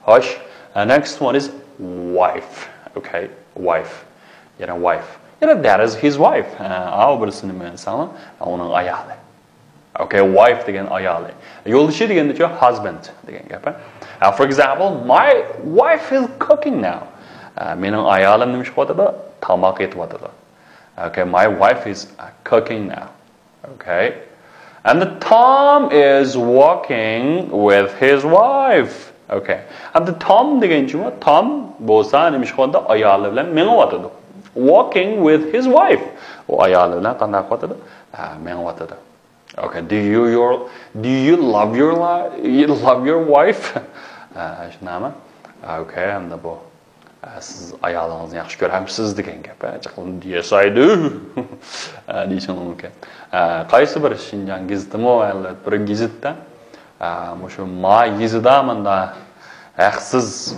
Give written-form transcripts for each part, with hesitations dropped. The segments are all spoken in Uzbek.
Hoş. Next one is wife. Okay, wife. Wife. That is his wife. Birisini mesela onun ayalı. Okay, wife degan ayali. Yo'ldoshi deganda husband degan gap. For example, my wife is cooking now. Mening ayolim nima ish qilyapti? Tamoq yetyapti. Okay, my wife is cooking now. Okay. And the Tom is walking with his wife. Okay. And the Tom degan nima? Tom bo'lsa nima ish qilyapti? Ayoli bilan mengyapti. Walking with his wife. U ayoli bilan qanday qilyapti? Mengyapti. Okay, do you love your wife? Shunami? Okay, hamda bu siz ayolingizni yaxshi ko'ramsiz degan gap. Yes, I do. Deyishim mumkin. Qaysi bir Shinjan gazetimi, albatta bir gazetda shu ma yezida menda siz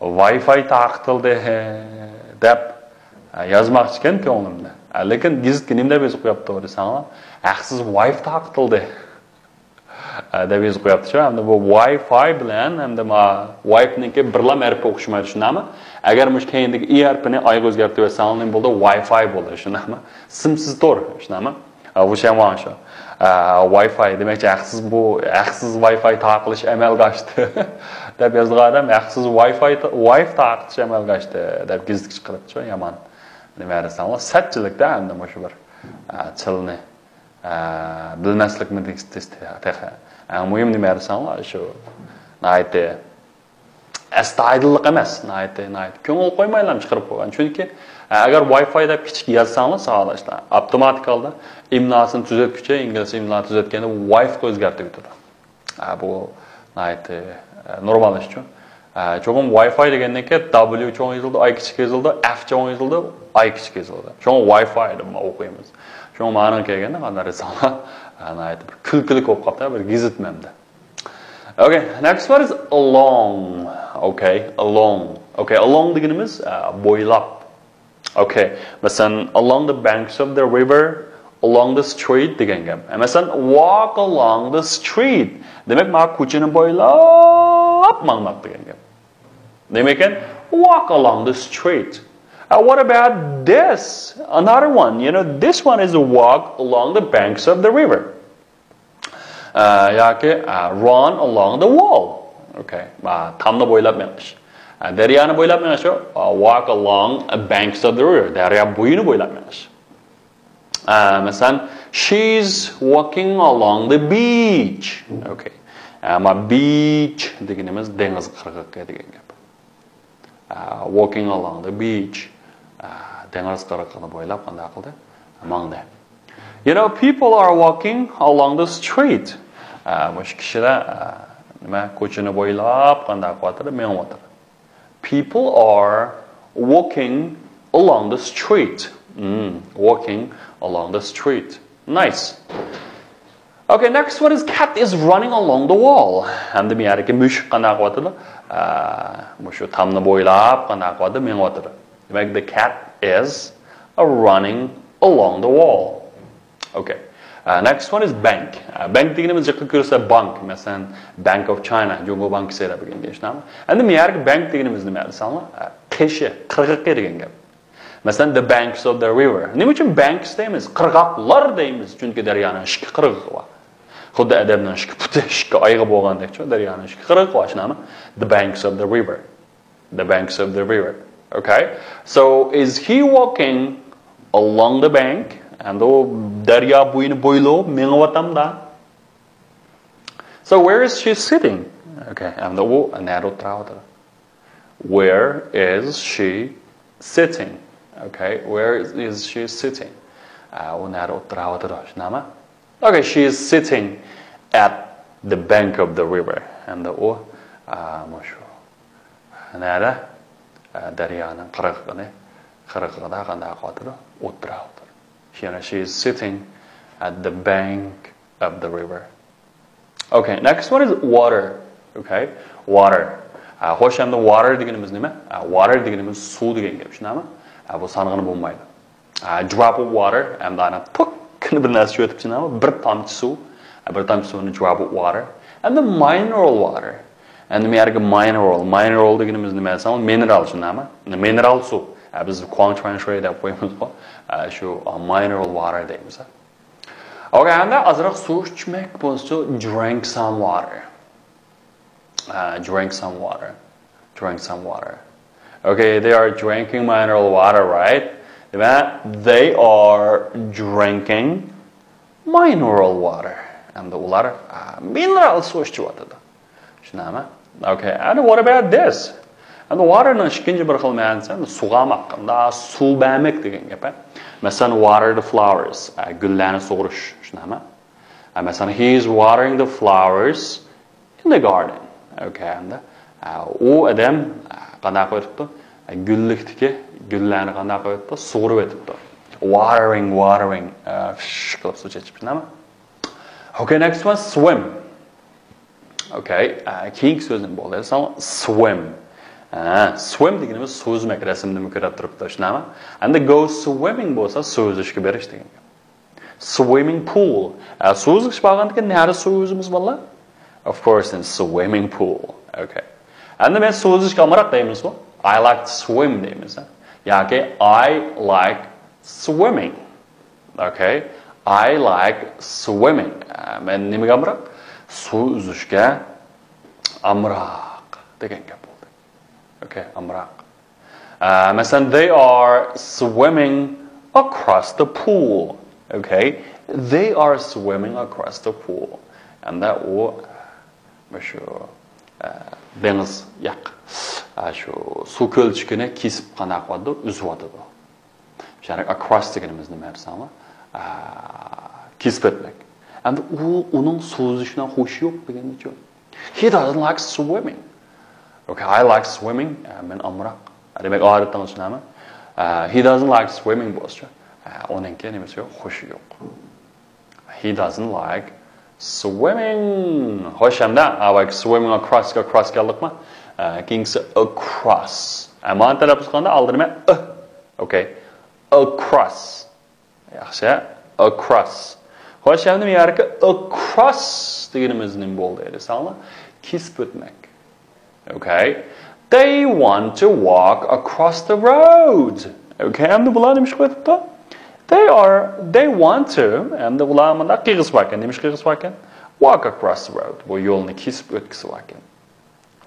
Wi-Fi taqtildi deb yozmoqchi ekan ko'nglimda. Lekin gazetga nima deb yozib qo'yapti desanglar, siz Wi-Fi taqtildi deb yozib qo'yapti. Hamda bu Wi-Fi bilan hamda Wi-Fi-niki birlam harf o'qishmaydi, shunami? Agar mush keyindagi i harfini ayga o'zgartirib qo'ysangiz nima bo'ldi? Wi-Fi bo'ldi, shunami? Simsiz to'r, shunami? Bu shay mana shu. Wi-Fi demakchi siz Wi-Fi taqilish amalga oshdi deb yozgan odam Wi-Fi taqilish amalga oshdi deb gazetga chiqaribdi, yomon. Nima desangiz, satchilikda hamda shu bir tilni bilmaslikni texa. Muhim nima desangiz, shu nayte astoydillik emas, nayte ko'ngil qo'ymaylar chiqarib qo'ygan. Chunki agar Wi-Fi deb kichik yozsangiz, sog'lashlar avtomatik holda imlosini tuzatguncha, ingliz imlosini tuzatganda Wi-Fi o'zgartirib turadi. Bu nayte normal ish-ku. Cho'g'im Wi-Fi degandan keyin W cho'ng yozildi, I kichik yozildi, F cho'ng yozildi, I kichik yozildi. Cho'ng Wi-Fi deb o'qiymiz. Cho'ng ma'no kelganda qanday desanlar, nayte bir kulkilik bo'lib qoldi, bir gizitmamda. Okay, next one is along. Okay, along. Okay, along deganimiz bo'ylab. Okay, masalan, along the banks of the river, along the street degan gap. Masalan, walk along the street. Demak, ma ko'chani bo'ylab mangmoq degan gap. Demak, walk along the street. What about this? Another one. This one is a walk along the banks of the river. Run along the wall. Okay, tamni bo'ylab menish. Daryani bo'ylab menish, walk along banks of the river. Daryo bo'yini bo'ylab menish. Masalan, she's walking along the beach. Okay. Beach deganimiz dengiz qirg'oqi degan gap. Walking along the beach. Dengiz qirg'oqini bo'ylab qanday qildi? Mangda. People are walking along the street. Mush kishilar nima ko'chani bo'ylab qanday qilyapti? Menyapti. People are walking along the street. Walking along the street. Nice. Okay, next one is cat is running along the wall. And the miyariki mush qanday qilyapti? Mushu tamni bo'ylab qanday qilyapti? Menyapti. Demak, the cat is running along the wall. Okay. Next one is bank. Bank deganimiz jiqqa ko'rsa bank, masalan, Bank of China, Jungo Bank serab degan gapni. Endi men yargi bank deganimiz nima desanlar? Qishi, qirg'oqqa degan gap. Masalan, the banks of the river. Nima uchun banks deymiz? Qirg'oqlar deymiz, chunki daryoning ikki qirg'og'i bor. Xuddi adamning ikki puti, ikki oyog'i bo'lgandek-ku, daryoning ikki qirg'og'i bor, shunami? The banks of the river. The banks of the river. Okay? So, is he walking along the bank? And daryo bo'yini bo'ylab mengyotamda. So where is she sitting? Okay, and u narrow o'tiradi. Where is she sitting? Okay, where is she sitting? U narrow o'tiradi, shunami? Okay, she is sitting at the bank of the river. And u mushu nara daryoning qirg'og'ida qanday qotadi? O'tiradi. She is sitting at the bank of the river. Okay, next one is water. Okay, water. Xo'sh, endi water deganimiz nima? Water deganimiz suv degan gap, shunami? Bu sanig'ini bo'lmaydi. Drop of water, endi ana tokkini bir narsa o'tib shunami? Bir tomchi suv, bir tomchi suvni drop of water. And the mineral water. endi bu yerga mineral deganimiz nima desam, mineral shunami? Mineral suv. Biz quang chuan shui deb qo'yamiz-ku. Shu mineral water deymiz. Okay, endi azroq suv ichmak bo'lsa, drink some water. Drink some water. Drink some water. Okay, they are drinking mineral water, right? They are drinking mineral water. And ular mineral suv ichib Shunami? Okay, and what about this? And the water nan ikkinchi bir xil ma'nosi sug'amoq, suv bermak degan gap. Masalan, water the flowers, gullarni sug'urish, shunami? Masalan, he is watering the flowers in the garden. Okay, and u odam qanday qilibdi? Gullikdagi gullarni qanday qilibdi? Sug'urib o'tibdi. Watering, qilib suv ichib, shunami? Okay, next one, swim. Okay, keyingi so'zim bo'ldi. Swim. Swim deganimiz so'zmak rasmni ko'rib turibdi, shunami? Endi go swimming bo'lsa so'zishga berish degan. Swimming pool. So'zish bo'lganda nari so'zimiz bo'ladi? Of course, in swimming pool. Okay. Endi men so'zishga amroq deymiz-ku. I like to swim deymiz. Yoki I like swimming. Okay. I like swimming. Men nimaga amroq? So'zishga amroq degan gap. Okay, amraq. Masalan, they are swimming across the pool. Okay, they are swimming across the pool. And that was dengiz yaq. Shu suv ko'lchigini kesib qana qiladi, uzib o'tadi. Ya'ni across deganimiz nima dersami? Kesib o'tmak. And uning so'zishidan xushi yo'q deganicha. He doesn't like swimming. Okay, I like swimming. Men amraq. Demak, odatdan shunami? He doesn't like swimming bo'lsa, uningga nimasi yo'q, xushi yo'q. He doesn't like swimming. Xo'sh, hamda like swimming across keldikmi? Keyingisi across. Ammo talaffuz qilganda oldinma Okay. Across. Yaxshi, across. Xo'sh, hamda bu yerga across deganimiz nima bo'ldi desangiz, kesib o'tmak. Okay, they want to walk across the road. Okay, and the bular nimish qo'yibdi? They want to, and the bular mana qiyqisib ekan, nimish qiyqisib ekan? Walk across the road. Bu yo'lni kesib o'tkazib ekan.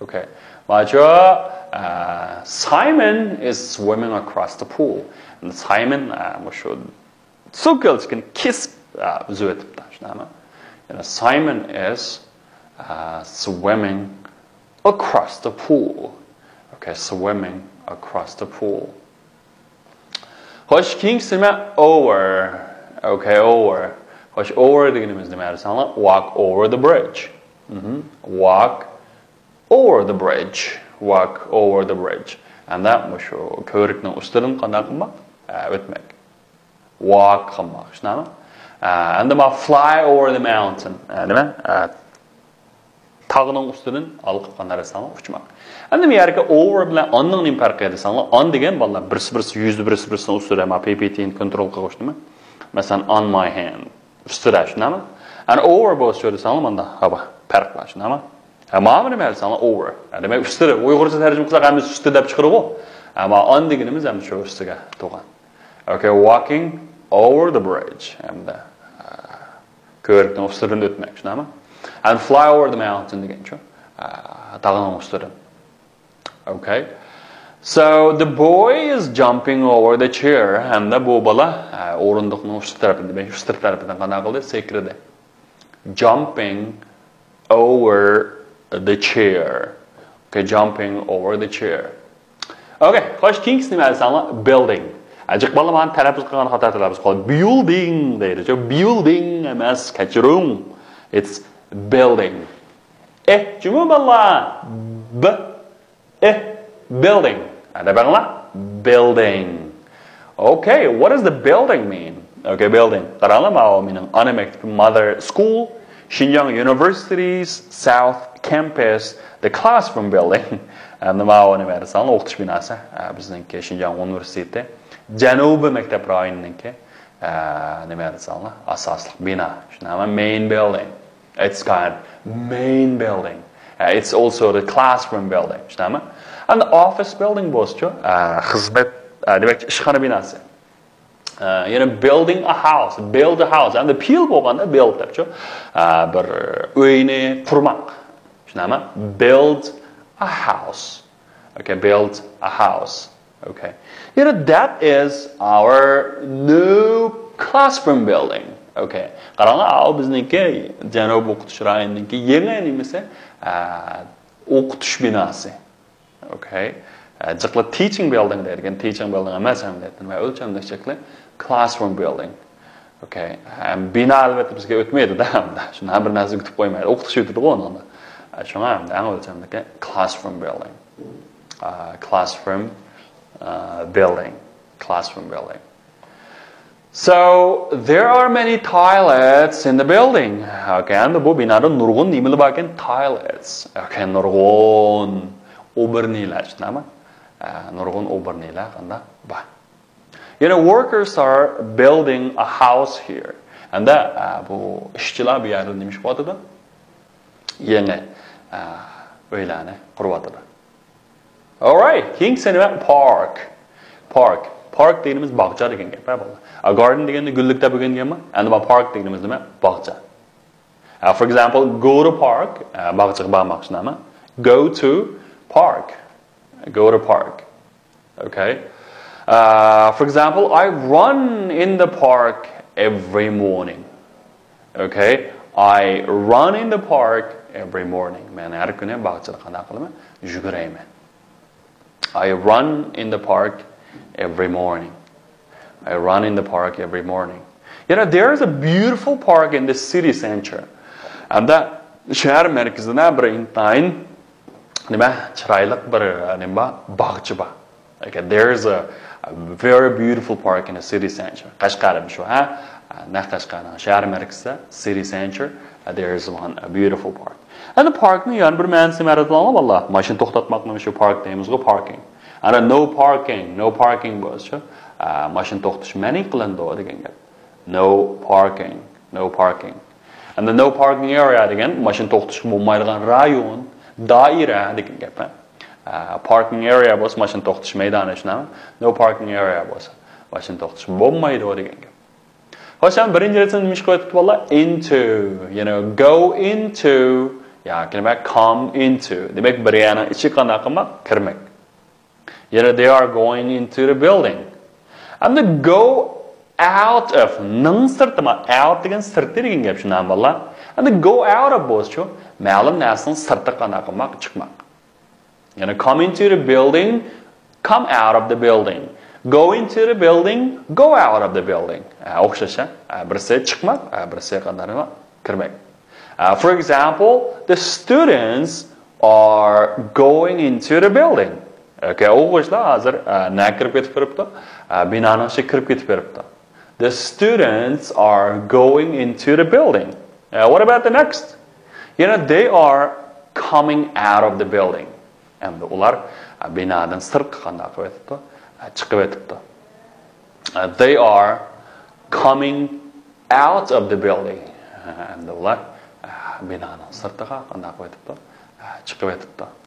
Okay. Majo Simon is swimming across the pool. And Simon mushu sukelchkin kesib o'zib o'tibdi, shunami? Yani Simon is swimming across the pool. Okay, swimming across the pool. Hoş kings over. Okay, over. Hoş over deganimiz nima desanglar? Walk over the bridge. Walk over the bridge. Walk over the bridge. And that mushu ko'rikning ustidan qanday qilmoq? O'tmak. Walk qilmoq, shunami? And then fly over the mountain. Nima? Tağının ustidan olib qilgan narsalar uchmoq. Endi bu yerga over bilan onning nim farqi desanglar, on degan bolalar birsi yuzda birsi ustida ma PPT ni kontrol qilish nima? Masalan, on my hand ustida shunami? And over bo'lsa desanglar, mana hava farq bor shunami? Ammo nima desanglar over. Demak ustida Uyg'urcha tarjima qilsak ham ustida deb chiqarib-ku. Ammo on deganimiz ham shu ustiga to'g'an. Okay, walking over the bridge. Hamda ko'rikning ustidan o'tmak shunami? And fly over the mountain again. Okay. So the boy is jumping over the chair, and the bobala o'rindiqning usti tarafidan qanday qildi? Sekridi. Jumping over the chair. Okay, jumping over the chair. Okay, xo'sh, keyingisi nima desanglar? Building. Ajiq bola men talaffuz qilgan xato talaffuz qildi. Building deydi. Building emas, kechiring. It's building. Building. Building. Okay, what does the building mean? Okay, building. Meaning unmixed mother school, Xinjiang University's South Campus, the classroom building. And the Mao University, o'qish binosi, bizningki Xinjiang Universiteti, Janubiy maktab rayoniniki nima desanlar, asosli bino. Shunami main building. It's called main building. It's also the classroom building. And the office building bo'lsa, xizmat demak ishxona binosi. Building a house, build a house. And the peel bo'lganda build debchi. Bir uyni qurmoq. Build a house. Okay, build a house. Okay. That is our new classroom building. Okay. Qaranglar, bizniki Janub o'qitish rayoniniki yangi nimasi? O'qitish binosi. Okay. Jiqli teaching building deydigan, teaching building emas ham deydi. Va o'lchamda shakli classroom building. Okay. Bino albatta bizga o'tmaydi-da hamda. Shuni bir narsa kutib qo'ymaydi. O'qitish o'tadi-ku unda. Shunga ham o'lchamdagi classroom building. Classroom building. Classroom building. So there are many toilets in the building. Okay, and the binoda nurg'un nimalar bor ekan? Toilets. Okay, nurg'un o'birnilar, nima? Nurg'un o'birnilar qanda bor. Workers are building a house here. And bu ishchilar bu yerda nima ish qilyapti? Yangi uylarni quryapti. All right, keyingi nima? Park. Park deganimiz bog'cha degan gap bo'ladi. A garden deganda gullikda bo'lgan gapmi? Endi bu park deganimiz nima? Bog'cha. For example, go to park, bog'chaga bormoqchi nima? Go to park. Go to park. Okay. For example, I run in the park every morning. Okay. I run in the park every morning. Men har kuni bog'chada qanday qilaman? Yugurayman. I run in the park every morning. I run in the park every morning. There is a beautiful park in the city center. And that shahar mərkəzində bir intayin çıraylık bir bağçı var. Okay, there is a very beautiful park in the city center. Qashqarım şu ha? Qashqarın shahar mərkəzində city center. There is a beautiful park. And the park'ın bir mənası mərəzlanı vallah. Maşın toxtatmaqla şu park deyimiz o parking. And no parking bo'lsa, mashina to'xtatish ma'ni qilindi degan gap. No parking. And the no parking area degan mashina to'xtatish bo'lmaydigan rayon, doira degan gap. Parking area bo'lsa mashina to'xtatish maydoni shunami? No parking area bo'lsa mashina to'xtatish bo'lmaydi degan gap. Xo'sh, birinchi retsin nima ish qo'yibdi vallah? Into, go into, come into. Demak, bir yana ichi qanday qilmoq? Kirmak. They are going into the building. And the go out of, out degan sirti degan gap shundan vallah. And the go out of bo'lsa, ma'lum narsaning sirti qanday qilmoq, chiqmoq. Come into the building, come out of the building. Go into the building, go out of the building. O'xshasha, birisi chiqmoq, birisi qanday kirmak. For example, the students are going into the building. Okay, o'quvchilar hozir na kirib ketib turibdi, binoning ichiga kirib ketib turibdi. The students are going into the building. What about the next? They are coming out of the building. And ular binodan sirtqa qanday qilib o'tibdi? Chiqib o'tibdi. They are coming out of the building. And ular binodan sirtqa qanday qilib o'tibdi? Chiqib o'tibdi.